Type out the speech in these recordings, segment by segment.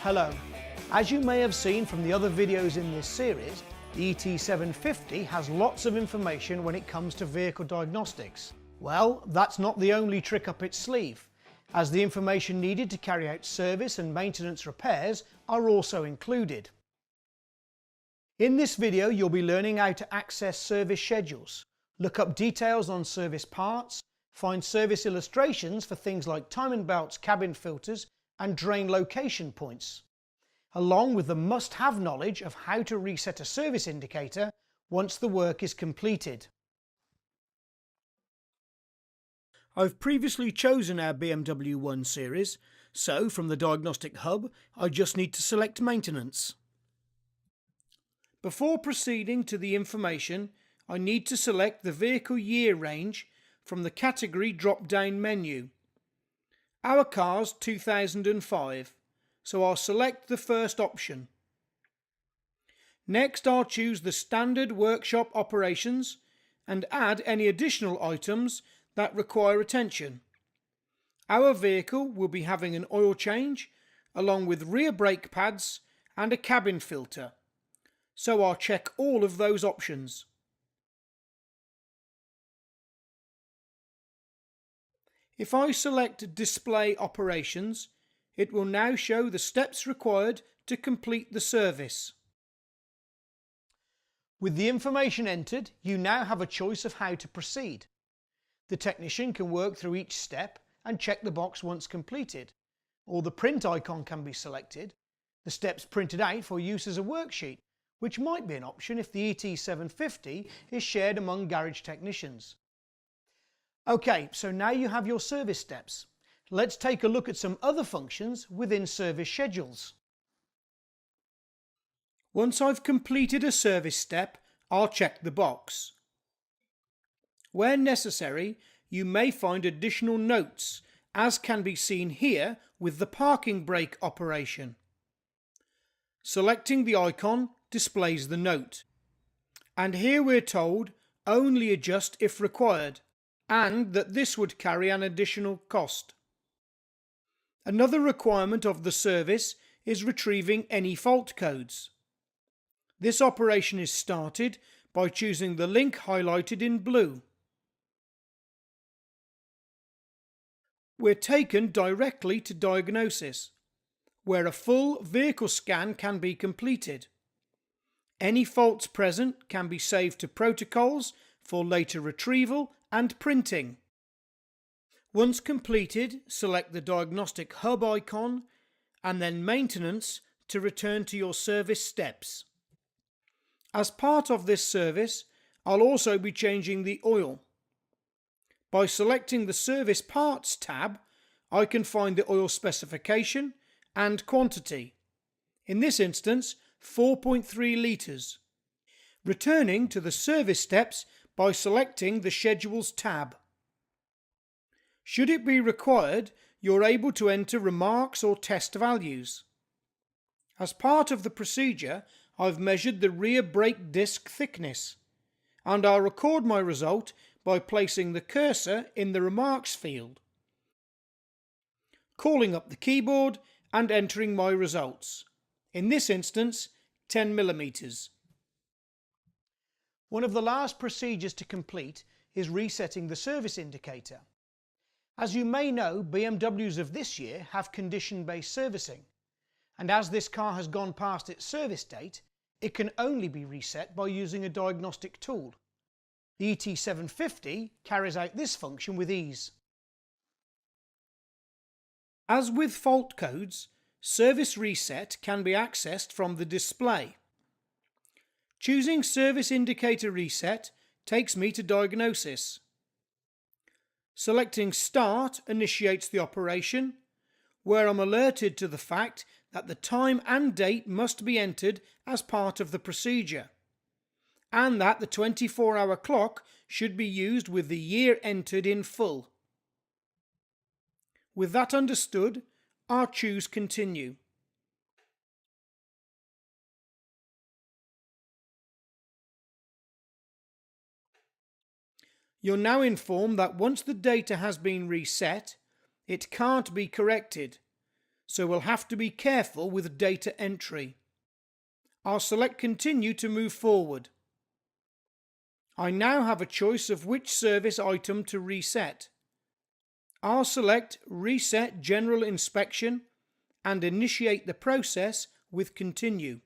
Hello. As you may have seen from the other videos in this series, the ET750 has lots of information when it comes to vehicle diagnostics. Well, that's not the only trick up its sleeve, as the information needed to carry out service and maintenance repairs are also included. In this video, you'll be learning how to access service schedules, look up details on service parts, find service illustrations for things like timing belts, cabin filters, and drain location points, along with the must-have knowledge of how to reset a service indicator once the work is completed. I've previously chosen our BMW 1 Series, so from the diagnostic hub I just need to select maintenance. Before proceeding to the information, I need to select the vehicle year range from the category drop-down menu. Our car's 2005, so I'll select the first option. Next, I'll choose the standard workshop operations and add any additional items that require attention. Our vehicle will be having an oil change along with rear brake pads and a cabin filter, so I'll check all of those options. If I select Display Operations, it will now show the steps required to complete the service. With the information entered, you now have a choice of how to proceed. The technician can work through each step and check the box once completed, or the print icon can be selected, the steps printed out for use as a worksheet, which might be an option if the ET750 is shared among garage technicians. Okay, so now you have your service steps. Let's take a look at some other functions within service schedules. Once I've completed a service step, I'll check the box. Where necessary, you may find additional notes, as can be seen here with the parking brake operation. Selecting the icon displays the note. And here we're told only adjust if required, and that this would carry an additional cost. Another requirement of the service is retrieving any fault codes. This operation is started by choosing the link highlighted in blue. We're taken directly to diagnosis, where a full vehicle scan can be completed. Any faults present can be saved to protocols for later retrieval and printing. Once completed, select the diagnostic hub icon and then maintenance to return to your service steps. As part of this service, I'll also be changing the oil. By selecting the Service Parts tab, I can find the oil specification and quantity. In this instance, 4.3 litres. Returning to the service steps by selecting the Schedules tab. Should it be required, you're able to enter remarks or test values. As part of the procedure, I've measured the rear brake disc thickness, and I'll record my result by placing the cursor in the remarks field, calling up the keyboard and entering my results. In this instance, 10 millimeters. One of the last procedures to complete is resetting the service indicator. As you may know, BMWs of this year have condition-based servicing, and as this car has gone past its service date, it can only be reset by using a diagnostic tool. The ET750 carries out this function with ease. As with fault codes, service reset can be accessed from the display. Choosing Service Indicator Reset takes me to Diagnosis. Selecting Start initiates the operation, where I'm alerted to the fact that the time and date must be entered as part of the procedure, and that the 24-hour clock should be used with the year entered in full. With that understood, I'll choose Continue. You're now informed that once the data has been reset, it can't be corrected, so we'll have to be careful with data entry. I'll select Continue to move forward. I now have a choice of which service item to reset. I'll select Reset General Inspection and initiate the process with Continue.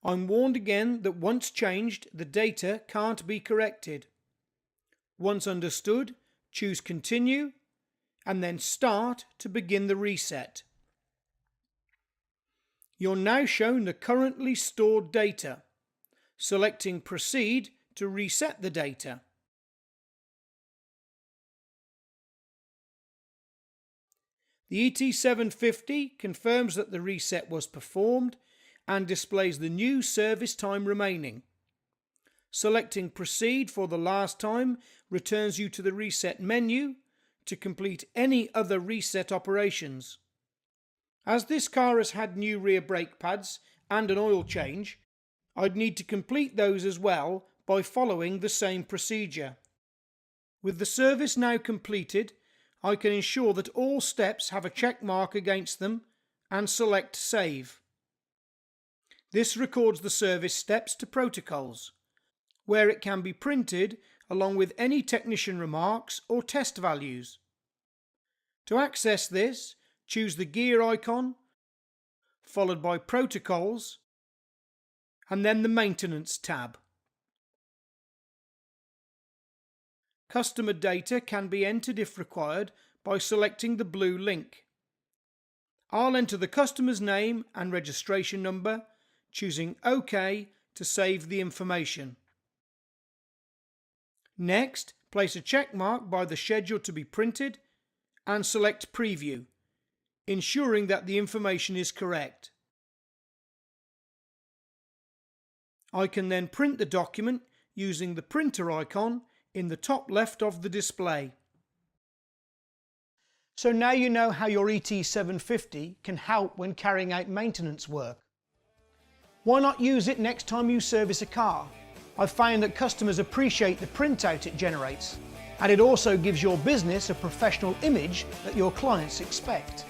I'm warned again that once changed, the data can't be corrected. Once understood, choose Continue and then Start to begin the reset. You're now shown the currently stored data. Selecting Proceed to reset the data. The ET750 confirms that the reset was performed and displays the new service time remaining. Selecting Proceed for the last time returns you to the reset menu to complete any other reset operations. As this car has had new rear brake pads and an oil change, I'd need to complete those as well by following the same procedure. With the service now completed, I can ensure that all steps have a check mark against them and select Save. This records the service steps to protocols, where it can be printed along with any technician remarks or test values. To access this, choose the gear icon, followed by Protocols, and then the Maintenance tab. Customer data can be entered if required by selecting the blue link. I'll enter the customer's name and registration number, choosing OK to save the information. Next, place a check mark by the schedule to be printed and select Preview, ensuring that the information is correct. I can then print the document using the printer icon in the top left of the display. So now you know how your ET750 can help when carrying out maintenance work. Why not use it next time you service a car? I've found that customers appreciate the printout it generates, and it also gives your business a professional image that your clients expect.